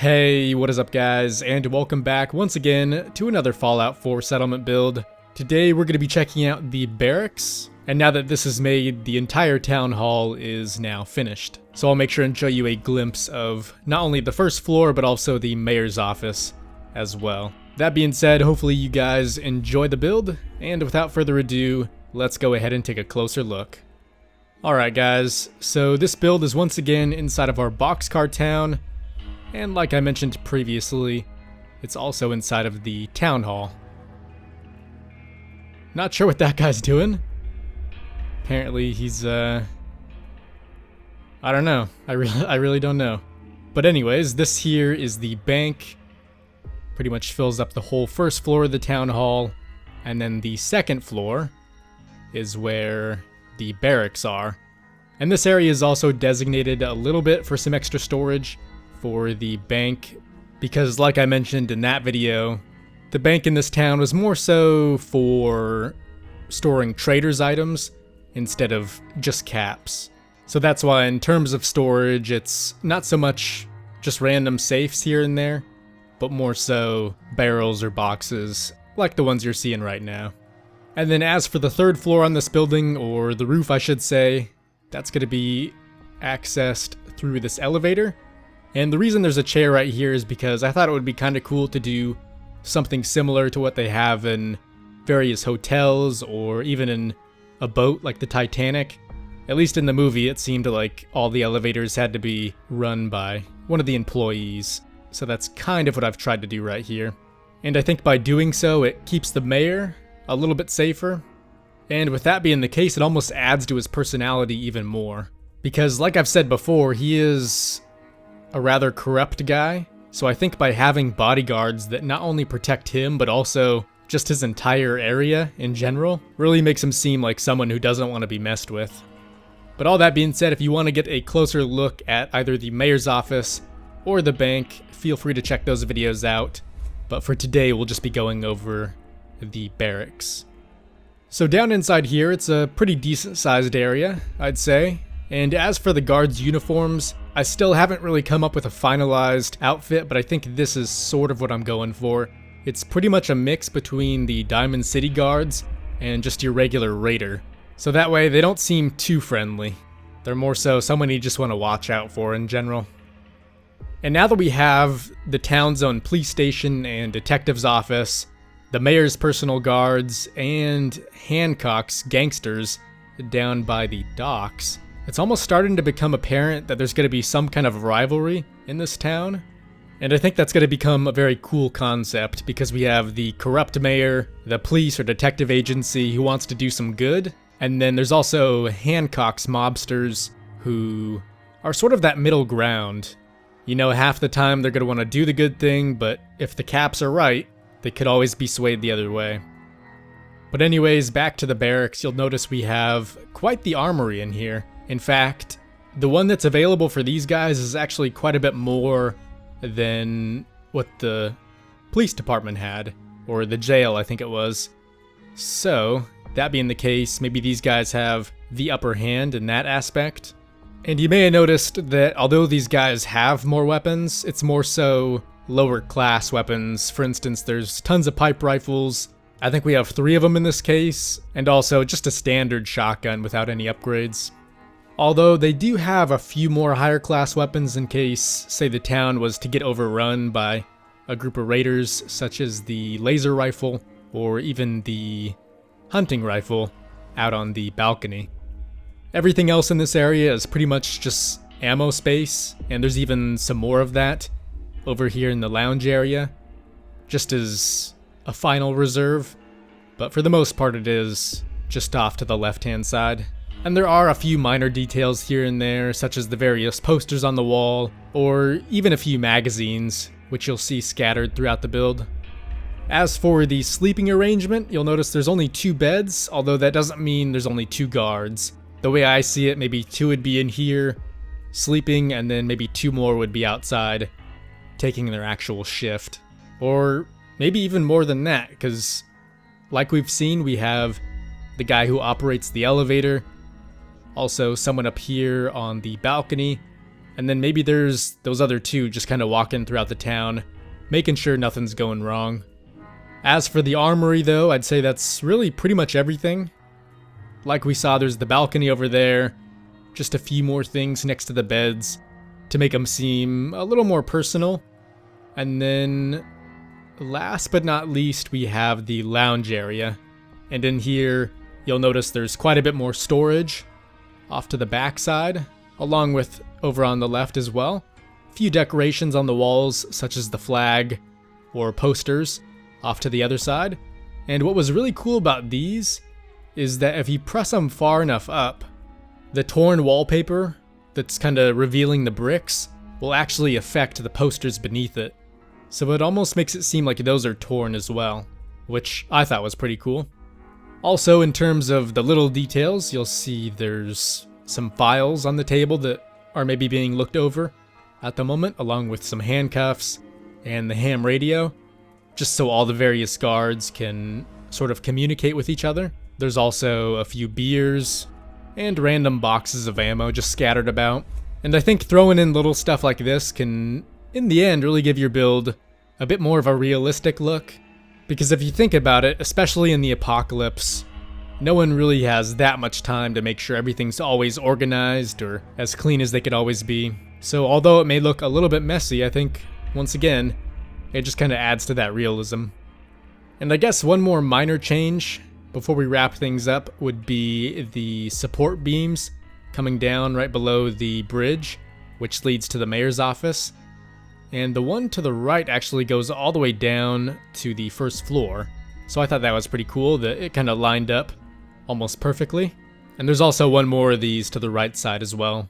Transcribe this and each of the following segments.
Hey, what is up guys, and welcome back once again to another Fallout 4 settlement build. Today we're going to be checking out the Barracks, and now that this is made, the entire town hall is now finished. So I'll make sure and show you a glimpse of not only the first floor, but also the mayor's office as well. That being said, hopefully you guys enjoy the build, and without further ado, let's go ahead and take a closer look. Alright guys, so this build is once again inside of our boxcar town. And like I mentioned previously, it's also inside of the town hall. Not sure what that guy's doing. Apparently he's, I don't know. I really don't know. But anyways, this here is the bank. Pretty much fills up the whole first floor of the town hall. And then the second floor is where the barracks are. And this area is also designated a little bit for some extra storage for the bank, because like I mentioned in that video, the bank in this town was more so for storing traders' items instead of just caps. So that's why in terms of storage, it's not so much just random safes here and there, but more so barrels or boxes like the ones you're seeing right now. And then as for the third floor on this building, or the roof I should say, that's going to be accessed through this elevator. And the reason there's a chair right here is because I thought it would be kind of cool to do something similar to what they have in various hotels or even in a boat like the Titanic. At least in the movie, it seemed like all the elevators had to be run by one of the employees. So that's kind of what I've tried to do right here. And I think by doing so, it keeps the mayor a little bit safer. And with that being the case, it almost adds to his personality even more. Because like I've said before, he is a rather corrupt guy, so I think by having bodyguards that not only protect him, but also just his entire area in general, really makes him seem like someone who doesn't want to be messed with. But all that being said, if you want to get a closer look at either the mayor's office or the bank, feel free to check those videos out. But for today, we'll just be going over the barracks. So down inside here, it's a pretty decent sized area, I'd say. And as for the guards' uniforms, I still haven't really come up with a finalized outfit, but I think this is sort of what I'm going for. It's pretty much a mix between the Diamond City guards and just your regular raider. So that way they don't seem too friendly. They're more so someone you just want to watch out for in general. And now that we have the town's own police station and detective's office, the mayor's personal guards, and Hancock's gangsters down by the docks, it's almost starting to become apparent that there's going to be some kind of rivalry in this town. And I think that's going to become a very cool concept, because we have the corrupt mayor, the police or detective agency who wants to do some good, and then there's also Hancock's mobsters who are sort of that middle ground. You know, half the time they're going to want to do the good thing, but if the caps are right, they could always be swayed the other way. But anyways, back to the barracks, you'll notice we have quite the armory in here. In fact, the one that's available for these guys is actually quite a bit more than what the police department had, or the jail I think it was. So, that being the case, maybe these guys have the upper hand in that aspect. And you may have noticed that although these guys have more weapons, it's more so lower class weapons. For instance, there's tons of pipe rifles. I think we have 3 of them in this case, and also just a standard shotgun without any upgrades. Although they do have a few more higher class weapons in case, say, the town was to get overrun by a group of raiders, such as the laser rifle or even the hunting rifle out on the balcony. Everything else in this area is pretty much just ammo space, and there's even some more of that over here in the lounge area, just as a final reserve. But for the most part, it is just off to the left-hand side. And there are a few minor details here and there, such as the various posters on the wall, or even a few magazines, which you'll see scattered throughout the build. As for the sleeping arrangement, you'll notice there's only 2 beds, although that doesn't mean there's only 2 guards. The way I see it, maybe 2 would be in here, sleeping, and then maybe 2 more would be outside, taking their actual shift. Or maybe even more than that, because like we've seen, we have the guy who operates the elevator, also someone up here on the balcony, And then maybe there's those other two just kind of walking throughout the town, making sure nothing's going wrong. As for the armory though, I'd say that's really pretty much everything. Like we saw, there's the balcony over there, just a few more things next to the beds to make them seem a little more personal. And then last but not least, we have the lounge area. And in here, you'll notice there's quite a bit more storage off to the back side, along with over on the left as well. A few decorations on the walls, such as the flag or posters off to the other side. And what was really cool about these is that if you press them far enough up, the torn wallpaper that's kind of revealing the bricks will actually affect the posters beneath it. So it almost makes it seem like those are torn as well, which I thought was pretty cool. Also, in terms of the little details, you'll see there's some files on the table that are maybe being looked over at the moment, along with some handcuffs and the ham radio, just so all the various guards can sort of communicate with each other. There's also a few beers and random boxes of ammo just scattered about. And I think throwing in little stuff like this can, in the end, really give your build a bit more of a realistic look. Because if you think about it, especially in the apocalypse, no one really has that much time to make sure everything's always organized or as clean as they could always be. So although it may look a little bit messy, I think, once again, it just kind of adds to that realism. And I guess one more minor change before we wrap things up would be the support beams coming down right below the bridge, which leads to the mayor's office. And the one to the right actually goes all the way down to the first floor. So I thought that was pretty cool that it kind of lined up almost perfectly. And there's also one more of these to the right side as well.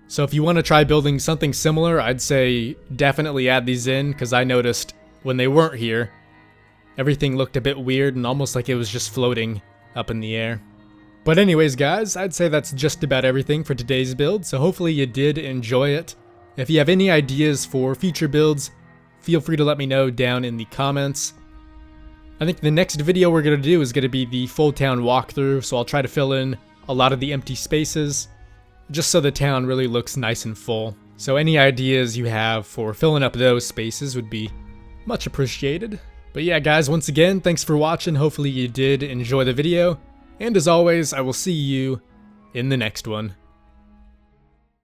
So if you want to try building something similar, I'd say definitely add these in, because I noticed when they weren't here, everything looked a bit weird and almost like it was just floating up in the air. But anyways guys, I'd say that's just about everything for today's build, so hopefully you did enjoy it. If you have any ideas for future builds, feel free to let me know down in the comments. I think the next video we're going to do is going to be the full town walkthrough, so I'll try to fill in a lot of the empty spaces, just so the town really looks nice and full. So any ideas you have for filling up those spaces would be much appreciated. But yeah guys, once again, thanks for watching, hopefully you did enjoy the video, and as always, I will see you in the next one.